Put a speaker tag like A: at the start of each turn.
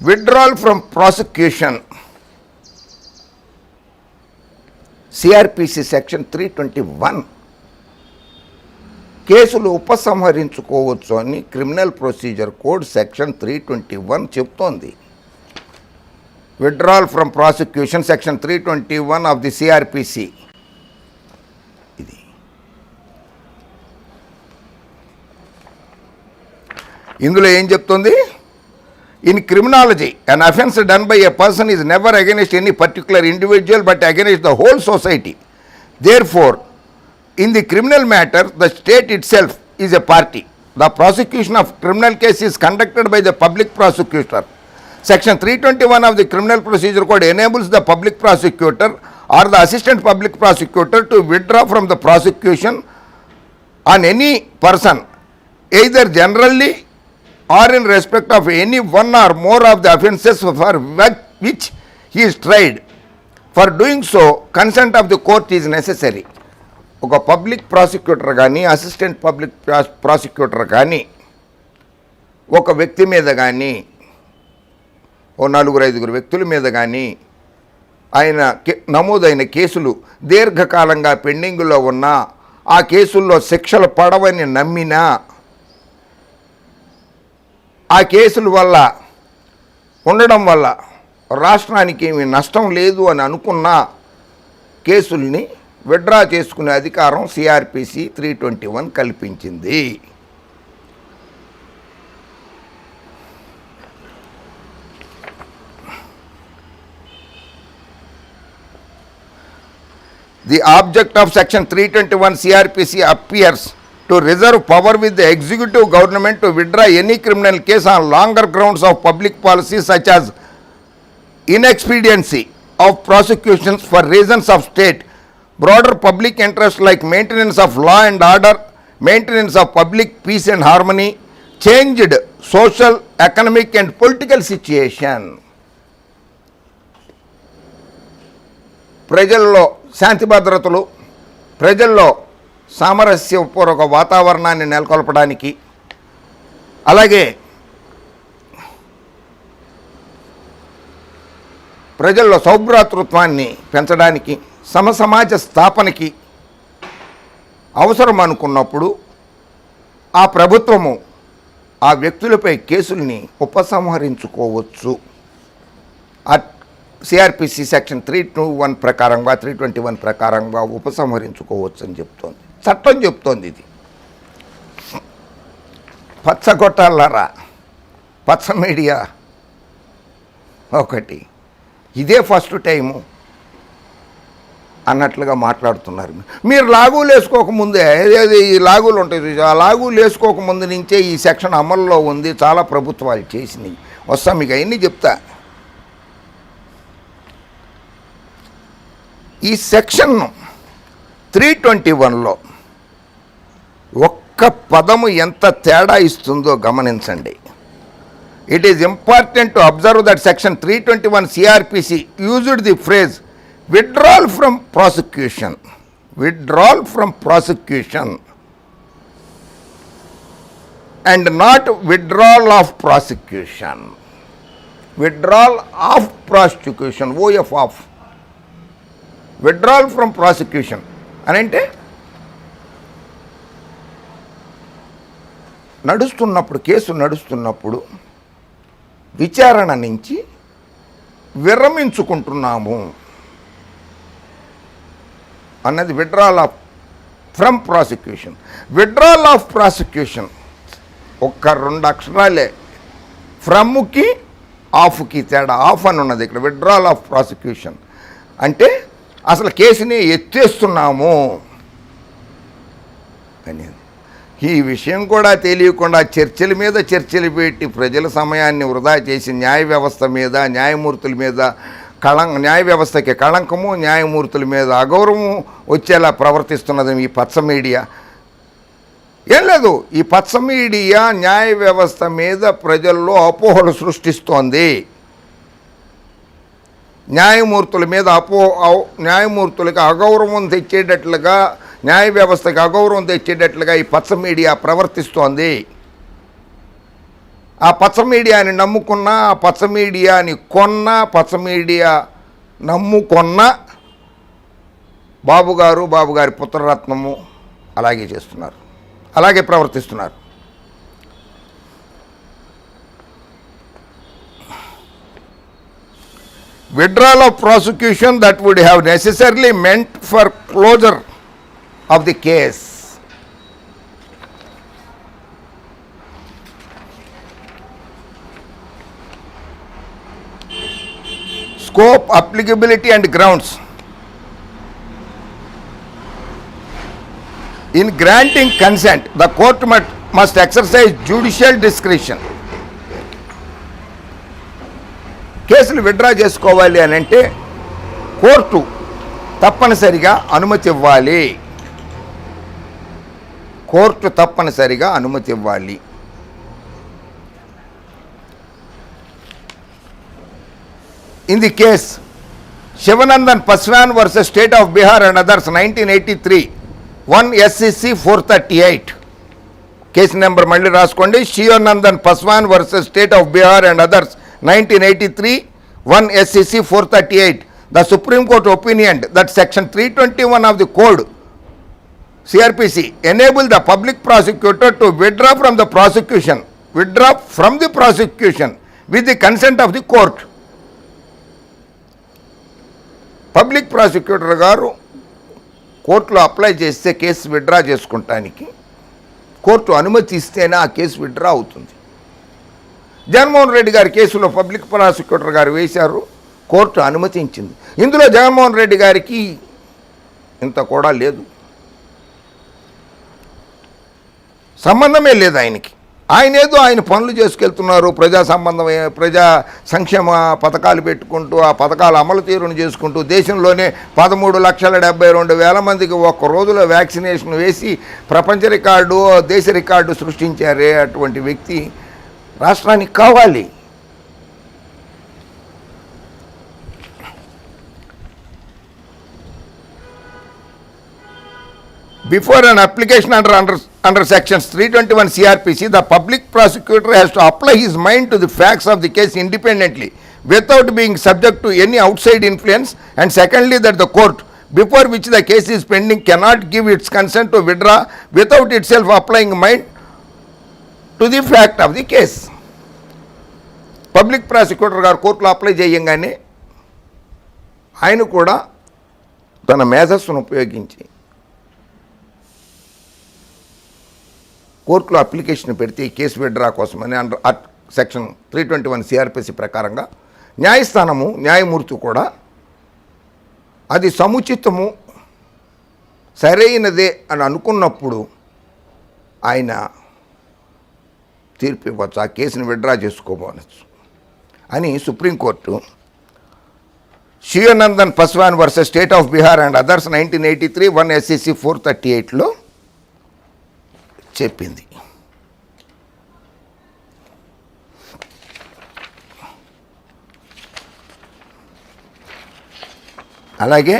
A: Withdrawal from prosecution. CRPC section 321. కేసులు ఉపసంహరించుకోవచ్చు అని క్రిమినల్ ప్రొసీజర్ కోడ్ సెక్షన్ 321 చెప్తోంది. Withdrawal from prosecution section 321 of the CrPC. ఇది ఇందులో ఏం చెప్తుంది? In criminology an offense done by a person is never against any particular individual but against the whole society. Therefore, in the criminal matter, the state itself is a party. The prosecution of criminal case is conducted by the public prosecutor. Section 321 of the Criminal Procedure Code enables the public prosecutor or the assistant public prosecutor to withdraw from the prosecution on any person, either generally or in respect of any one or more of the offences for which he is tried. For doing so, consent of the court is necessary. ఒక public prosecutor కానీ assistant public prosecutor కానీ ఒక వ్యక్తి మీద కానీ ఓ 4-5 వ్యక్తుల మీద కానీ ఆయన నమోదైన కేసులు దీర్ఘకాలంగా పెండింగ్లో ఉన్నా, ఆ కేసుల్లో శిక్షలు పడవని నమ్మినా, ఆ కేసుల వల్ల ఉండడం వల్ల రాష్ట్రానికి ఏమీ నష్టం లేదు అని అనుకున్న కేసుల్ని విత్డ్రా చేసుకునే అధికారం సిఆర్పిసి 321 కల్పించింది. The object of section 321 CRPC appears to reserve power with the executive government to withdraw any criminal case on longer grounds of public policy such as inexpediency of prosecutions for reasons of state, broader public interest like maintenance of law and order, maintenance of public peace and harmony, changed social, economic and political situation. ప్రజల్లో శాంతి భద్రతలు, ప్రజల్లో సామరస్యపూర్వక వాతావరణాన్ని నెలకొల్పడానికి, అలాగే ప్రజల్లో సౌభ్రాతృత్వాన్ని పెంచడానికి, సమసమాజ స్థాపనకి అవసరం అనుకున్నప్పుడు ఆ ప్రభుత్వము ఆ వ్యక్తులపై కేసుల్ని ఉపసంహరించుకోవచ్చు. సిఆర్పిసి సెక్షన్ 321 ప్రకారంగా ఉపసంహరించుకోవచ్చు అని చెప్తోంది, చట్టం చెప్తోంది. ఇది పచ్చగొట్టాలరా, పచ్చ మీడియా ఒకటి ఇదే ఫస్ట్ టైము అన్నట్లుగా మాట్లాడుతున్నారు. మీరు లాగులు వేసుకోకముందే, ఈ లాగులు ఉంటాయి, ఆ లాగులు వేసుకోకముందు నుంచే ఈ సెక్షన్ అమల్లో ఉంది, చాలా ప్రభుత్వాలు చేసినాయి. వస్తాం మీకు అవన్నీ చెప్తా. ఈ సెక్షన్ 321లో ఒక్క పదము ఎంత తేడా ఇస్తుందో గమనించండి. It is important to observe that section 321 CrPC used the phrase withdrawal from prosecution, withdrawal from prosecution and not withdrawal of prosecution. Withdrawal of prosecution, OF of withdrawal from prosecution అంటే నడుస్తున్నప్పుడు, case నడుస్తున్నప్పుడు విచారణ నుంచి విరమించుకుంటున్నాము అన్నది withdrawal of from prosecution. Withdrawal of prosecution ఒక్క 2 అక్షరాలే, ఫ్రమ్కి ఆఫ్కి తేడా. Of అని ఉన్నది ఇక్కడ. విత్డ్రాల్ ఆఫ్ ప్రాసిక్యూషన్ అంటే అసలు కేసుని ఎత్తేస్తున్నాము అనేది. ఈ విషయం కూడా తెలియకుండా చర్చల మీద చర్చలు పెట్టి ప్రజల సమయాన్ని వృధా చేసి న్యాయ వ్యవస్థ మీద, న్యాయమూర్తుల మీద న్యాయ వ్యవస్థకి కళంకము, న్యాయమూర్తుల మీద అగౌరవం వచ్చేలా ప్రవర్తిస్తున్నది ఈ పచ్చ మీడియా. ఏం లేదు, ఈ పచ్చ మీడియా న్యాయ వ్యవస్థ మీద ప్రజల్లో అపోహలు సృష్టిస్తోంది. న్యాయమూర్తుల మీద న్యాయమూర్తులకు అగౌరవం తెచ్చేటట్లుగా, న్యాయ వ్యవస్థకి అగౌరవం తెచ్చేటట్లుగా ఈ పచ్చ మీడియా ప్రవర్తిస్తోంది. ఆ పచ్చ మీడియాని నమ్ముకున్న, ఆ పచ్చ మీడియాని కొన్న, పచ్చ మీడియా నమ్ముకొన్న బాబు గారి పుత్రరత్నము అలాగే చేస్తున్నారు, అలాగే ప్రవర్తిస్తున్నారు. Withdrawal of prosecution that would have necessarily meant for closure of the case. Scope, applicability and grounds. In granting consent, the court must exercise judicial discretion. కేసులు విత్డ్రా చేసుకోవాలి అని అంటే కోర్టు తప్పనిసరిగా అనుమతి ఇవ్వాలి. కోర్టు తప్పనిసరిగా అనుమతి ఇవ్వాలి. In the case Shivanandan Paswan versus State of Bihar and others 1983 1 SCC 438 case number మళ్ళీ రాసుకోండి. Shivanandan Paswan versus state of Bihar and others 1983 1 SCC 438. The Supreme Court opinioned that section 321 of the code CRPC enable the public prosecutor to withdraw from the prosecution with the consent of the court. Public prosecutor గారు కోర్టులో apply చేస్తే case withdraw చేసుకుంటానికి court అనుమతి ఇస్తేనే ఆ case withdraw అవుతుంది. జగన్మోహన్ రెడ్డి గారి కేసులో public prosecutor గారు వేశారు, కోర్టు అనుమతించింది. ఇందులో జగన్మోహన్ రెడ్డి గారికి ఇంత కూడా లేదు, సంబంధమే లేదు ఆయనకి. ఆయన ఏదో ఆయన పనులు చేసుకెళ్తున్నారు, ప్రజా సంక్షేమ పథకాలు పెట్టుకుంటూ ఆ పథకాల అమలు తీరును చేసుకుంటూ దేశంలోనే 13,72,000 మందికి ఒక్క రోజులో వ్యాక్సినేషన్ వేసి ప్రపంచ రికార్డు, దేశ రికార్డు సృష్టించారే అటువంటి వ్యక్తి రాష్ట్రానికి కావాలి. Before an application under sections 321 CRPC, the public prosecutor has to apply his mind to the facts of the case independently without being subject to any outside influence, and secondly that the court before which the case is pending cannot give its consent to withdraw without itself applying mind to the fact of the case. Public prosecutor గారు కోర్టులో apply చేయంగానే ఆయన కూడా తన మేధస్సును ఉపయోగించి కోర్టులో application పెడితే ఈ కేసు విత్డ్రా కోసమని అండర్ సెక్షన్ 321 CRPC ప్రకారంగా న్యాయస్థానము న్యాయమూర్తి కూడా అది సముచితము సరైనదే అని అనుకున్నప్పుడు ఆయన తీర్పు ఇవ్వచ్చు, ఆ కేసుని విత్డ్రా చేసుకోవచ్చు అని supreme court Shivanandan Paswan versus state of Bihar and others 1983 1 SCC 438లో చెప్పింది. అలాగే